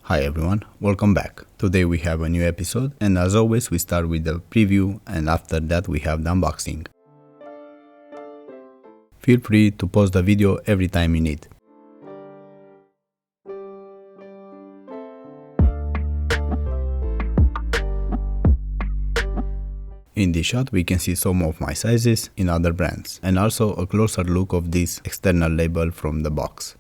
Hi everyone, welcome back. Today we have a new episode, and as always we start with the preview, and after that we have the unboxing. Feel free to pause the video every time you need. In this shot we can see some of my sizes in other brands, and also a closer look of this external label from the box.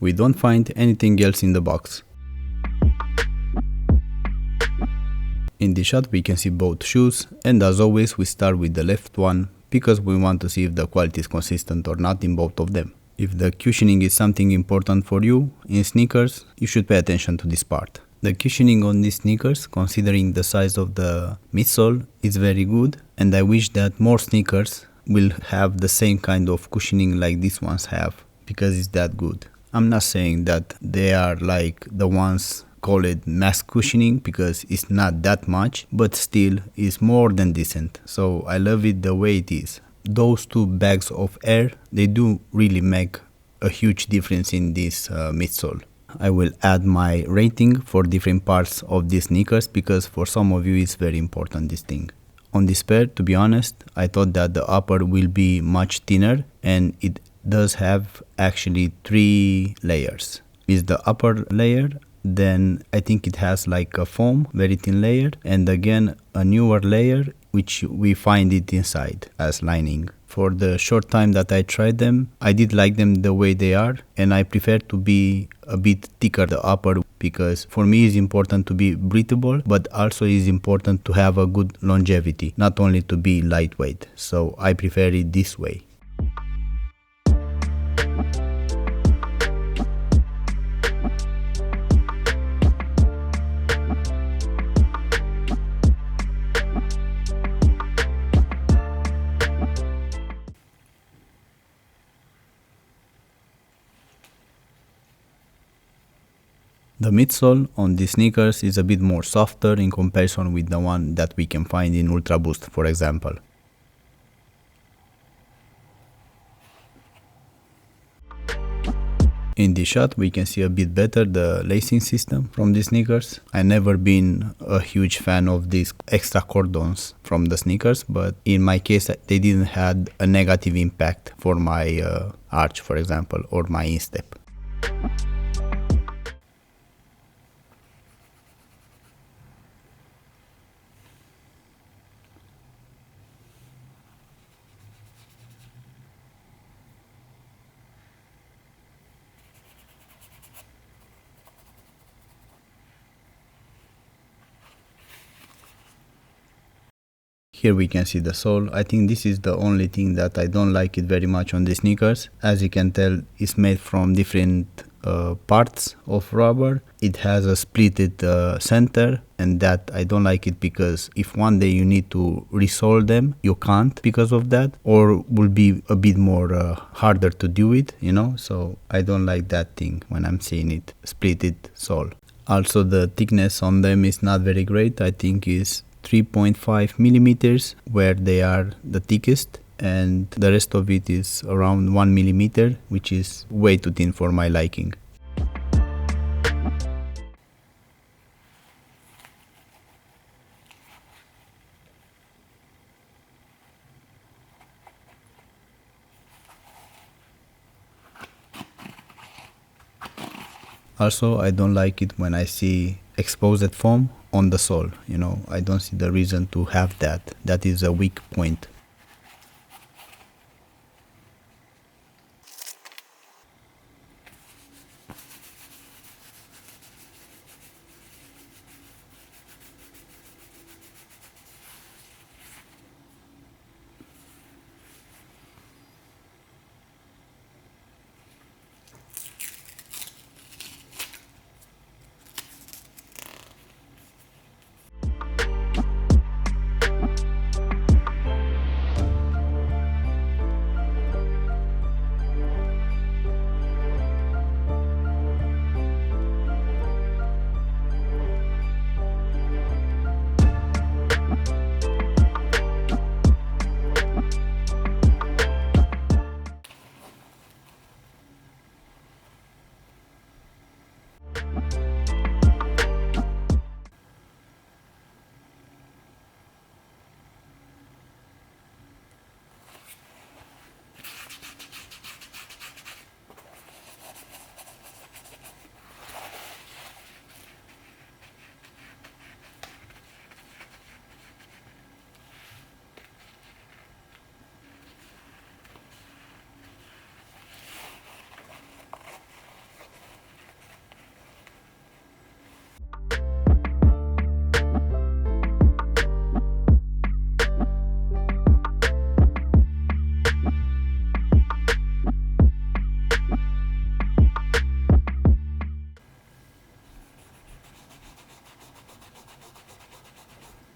We don't find anything else in the box. In this shot we can see both shoes, and as always we start with the left one because we want to see if the quality is consistent or not in both of them. If the cushioning is something important for you in sneakers, you should pay attention to this part. The cushioning on these sneakers, considering the size of the midsole, is very good, and I wish that more sneakers will have the same kind of cushioning like these ones have, because it's that good. I'm not saying that they are like the ones call it mass cushioning because it's not that much, but still is more than decent. So I love it the way it is. Those two bags of air, they do really make a huge difference in this midsole. I will add my rating for different parts of these sneakers because for some of you it's very important, this thing. On this pair, to be honest, I thought that the upper will be much thinner, and it does have actually 3 layers. Is the upper layer, then I think it has like a foam, very thin layer, and again a newer layer which we find it inside as lining. For the short time that I tried them, I did like them the way they are, and I prefer to be a bit thicker the upper because for me it's important to be breathable, but also it's important to have a good longevity, not only to be lightweight. So I prefer it this way. The midsole on these sneakers is a bit more softer in comparison with the one that we can find in Ultra Boost, for example. In this shot we can see a bit better the lacing system from these sneakers. I've never been a huge fan of these extra cordons from the sneakers, but in my case they didn't have a negative impact for my arch, for example, or my instep. Here we can see the sole. I think this is the only thing that I don't like it very much on the sneakers. As you can tell, it's made from different parts of rubber. It has a splitted center, and that I don't like it because if one day you need to resole them, you can't because of that, or will be a bit more harder to do it, you know. So I don't like that thing when I'm seeing it, splitted sole. Also the thickness on them is not very great. I think is 3.5 millimeters where they are the thickest, and the rest of it is around 1 millimeter, which is way too thin for my liking. Also, I don't like it when I see exposed foam on the sole, you know. I don't see the reason to have that. That is a weak point.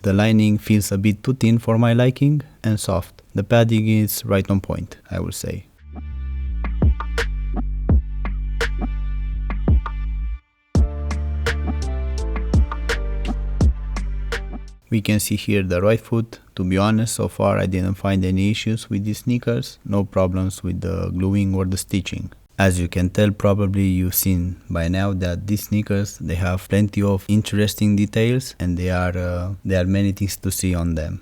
The lining feels a bit too thin for my liking and soft. The padding is right on point, I will say. We can see here the right foot. To be honest, so far I didn't find any issues with these sneakers, no problems with the gluing or the stitching. As you can tell, probably you've seen by now that these sneakers, they have plenty of interesting details and there are many things to see on them.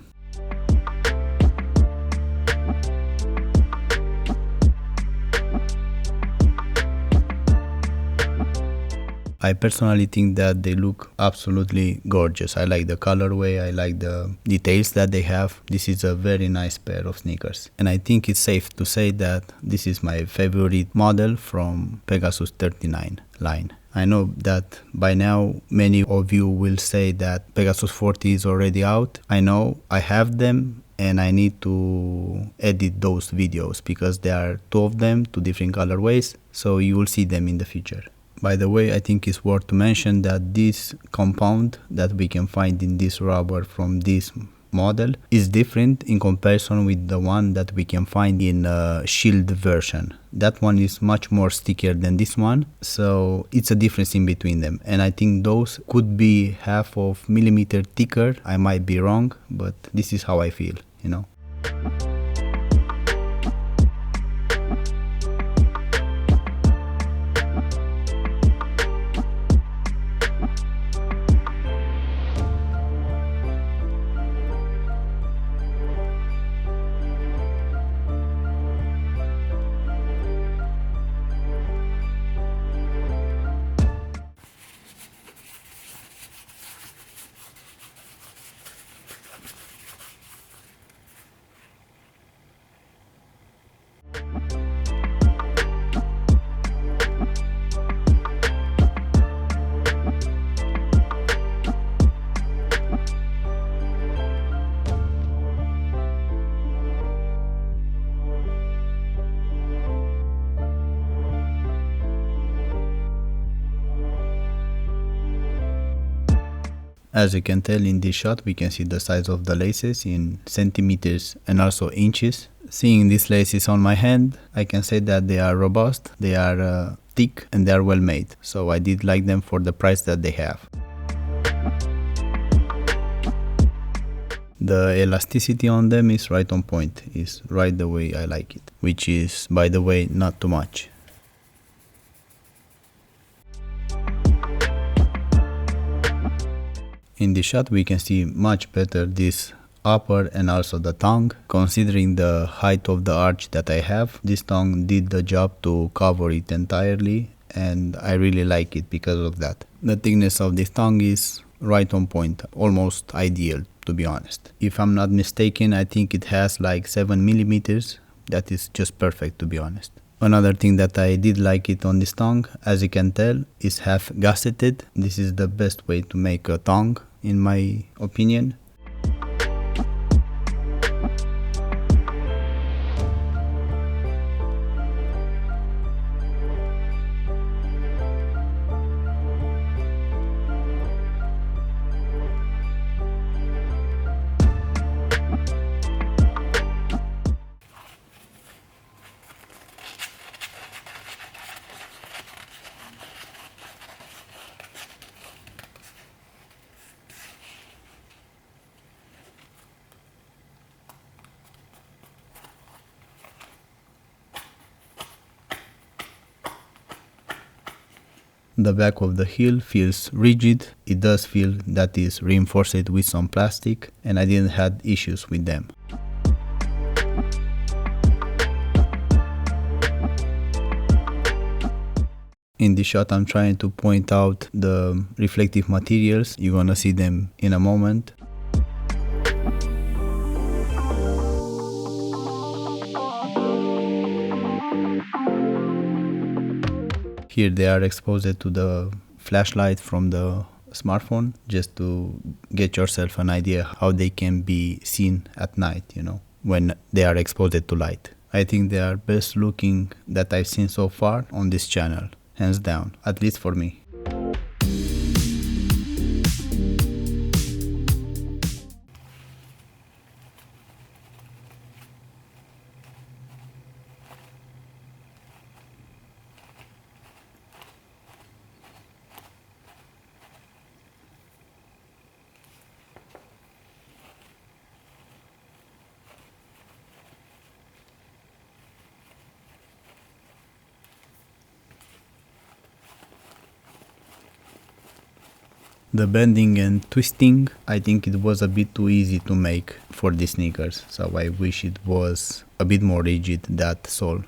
I personally think that they look absolutely gorgeous. I like the colorway, I like the details that they have. This is a very nice pair of sneakers. And I think it's safe to say that this is my favorite model from Pegasus 39 line. I know that by now many of you will say that Pegasus 40 is already out. I know I have them and I need to edit those videos because there are two of them, two different colorways, so you will see them in the future. By the way, I think it's worth to mention that this compound that we can find in this rubber from this model is different in comparison with the one that we can find in a shield version. That one is much more stickier than this one, so it's a difference in between them. And I think those could be half of millimeter thicker. I might be wrong, but this is how I feel, you know. As you can tell in this shot, we can see the size of the laces in centimeters and also inches. Seeing these laces on my hand, I can say that they are robust, they are thick and they are well made. So I did like them for the price that they have. The elasticity on them is right on point, is right the way I like it, which is, by the way, not too much. In this shot we can see much better this upper and also the tongue. Considering the height of the arch that I have, this tongue did the job to cover it entirely and I really like it because of that. The thickness of this tongue is right on point, almost ideal to be honest. If I'm not mistaken, I think it has like 7 millimeters. That is just perfect to be honest. Another thing that I did like it on this tongue, as you can tell, is half gusseted. This is the best way to make a tongue in my opinion. The back of the heel feels rigid. It does feel that is reinforced with some plastic, and I didn't have issues with them. In this shot I'm trying to point out the reflective materials. You're gonna see them in a moment. Here they are exposed to the flashlight from the smartphone, just to get yourself an idea how they can be seen at night, when they are exposed to light. I think they are best looking that I've seen so far on this channel, hands down, at least for me. The bending and twisting, I think it was a bit too easy to make for these sneakers, so I wish it was a bit more rigid, that sole.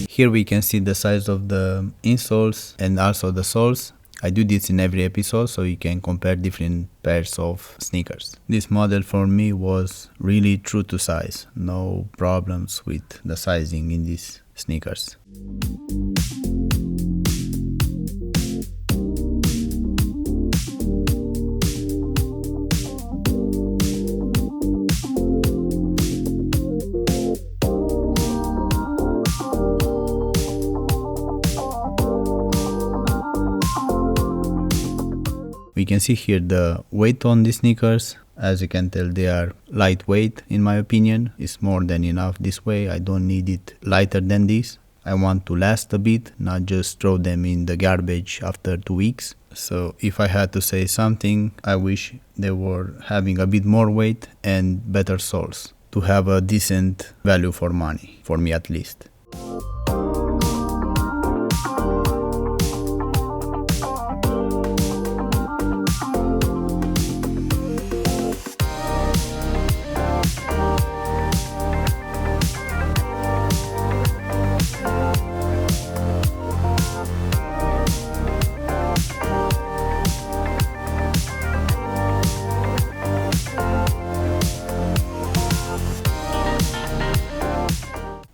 Here we can see the size of the insoles and also the soles. I do this in every episode so you can compare different pairs of sneakers. This model for me was really true to size, no problems with the sizing in these sneakers. We can see here the weight on these sneakers. As you can tell, they are lightweight in my opinion. It's more than enough this way. I don't need it lighter than this. I want to last a bit, not just throw them in the garbage after 2 weeks. So if I had to say something, I wish they were having a bit more weight and better soles to have a decent value for money, for me at least.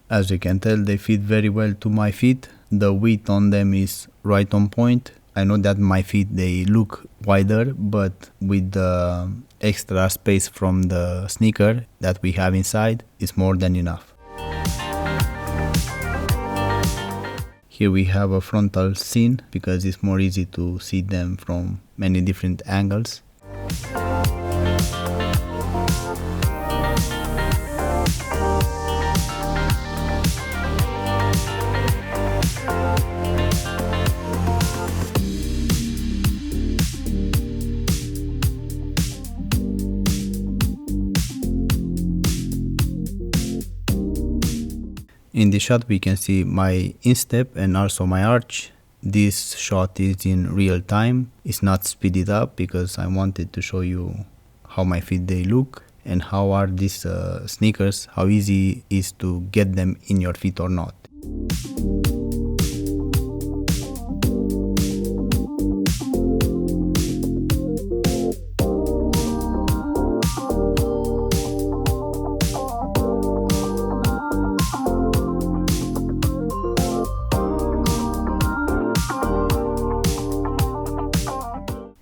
As you can tell, they fit very well to my feet. The width on them is right on point. I know that my feet, they look wider, but with the extra space from the sneaker that we have inside, it's more than enough. Here we have a frontal scene because it's more easy to see them from many different angles. In this shot we can see my instep and also my arch. This shot is in real time. It's not speeded up because I wanted to show you how my feet they look and how are these sneakers, how easy it is to get them in your feet or not.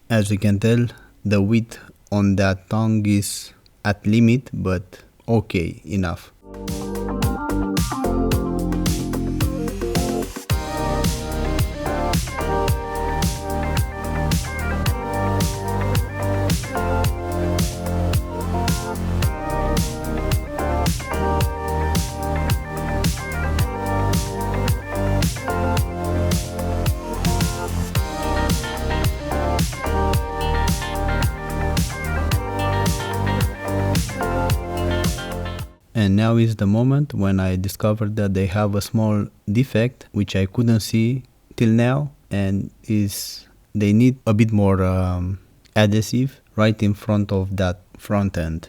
As you can tell, the width on that tongue is at limit, but okay, enough. And now is the moment when I discovered that they have a small defect which I couldn't see till now, and they need a bit more adhesive right in front of that front end.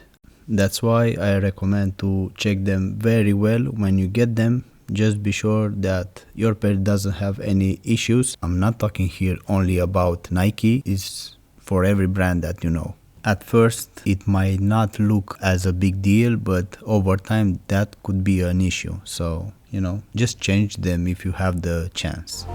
That's why I recommend to check them very well when you get them. Just be sure that your pair doesn't have any issues. I'm not talking here only about Nike, it's for every brand that you know. At first it might not look as a big deal, but over time that could be an issue. So, just change them if you have the chance.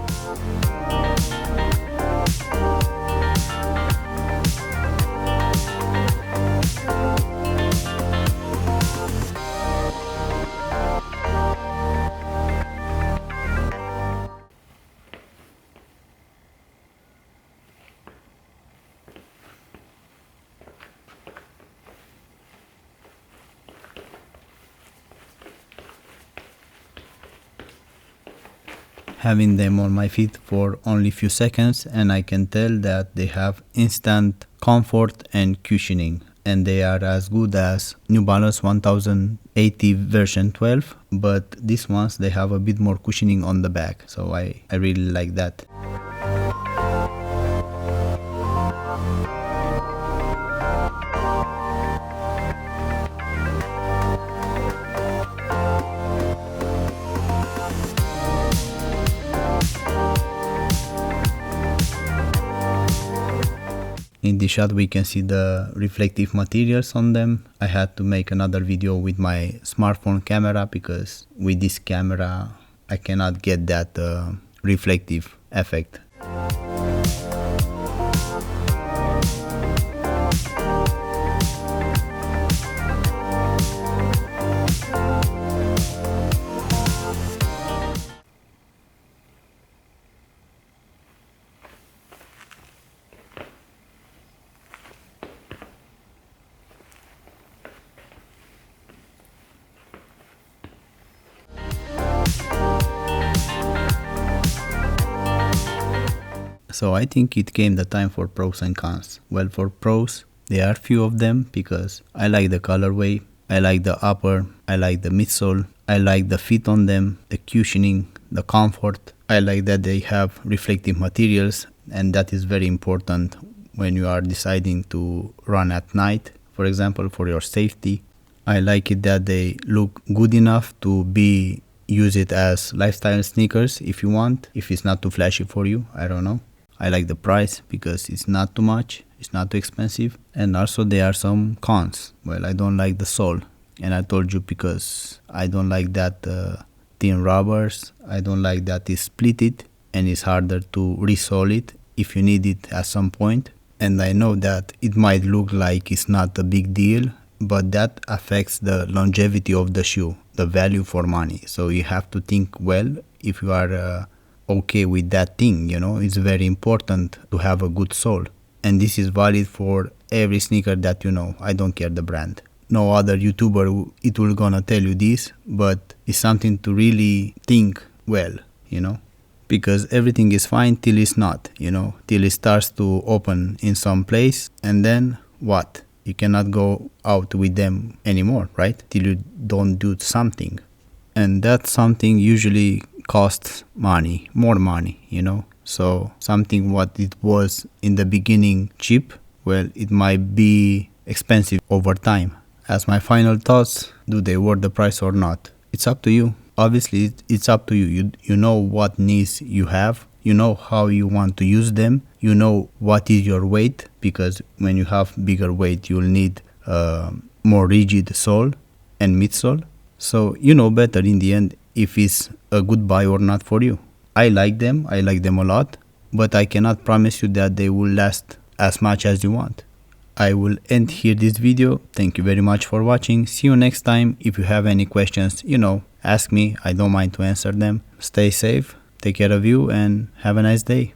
Having them on my feet for only few seconds, and I can tell that they have instant comfort and cushioning, and they are as good as New Balance 1080 version 12, but these ones, they have a bit more cushioning on the back, so I really like that. In this shot we can see the reflective materials on them. I had to make another video with my smartphone camera because with this camera I cannot get that reflective effect. So I think it came the time for pros and cons. Well, for pros, there are few of them because I like the colorway, I like the upper, I like the midsole, I like the fit on them, the cushioning, the comfort. I like that they have reflective materials, and that is very important when you are deciding to run at night, for example, for your safety. I like it that they look good enough to be use it as lifestyle sneakers if you want, if it's not too flashy for you, I don't know. I like the price because it's not too much, it's not too expensive, and also there are some cons. Well, I don't like the sole, and I told you because I don't like that thin rubbers, I don't like that it's split it and it's harder to re-sole it if you need it at some point. And I know that it might look like it's not a big deal, but that affects the longevity of the shoe, the value for money. So you have to think well if you are okay with that thing, it's very important to have a good sole. And this is valid for every sneaker that you know. I don't care the brand. No other YouTuber it will gonna tell you this, but it's something to really think well, because everything is fine till it's not, till it starts to open in some place, and then what? You cannot go out with them anymore, right? Till you don't do something. And that something usually costs money, more money, So something what it was in the beginning cheap, well, it might be expensive over time. As my final thoughts, do they worth the price or not? It's up to you. Obviously, it's up to you. You know what needs you have. You know how you want to use them. You know what is your weight, because when you have bigger weight, you'll need more rigid sole and midsole. So you know better in the end if it's a good buy or not for you. I like them a lot, but I cannot promise you that they will last as much as you want. I will end here this video. Thank you very much for watching. See you next time. If you have any questions, ask me. I don't mind to answer them. Stay safe, take care of you, and have a nice day.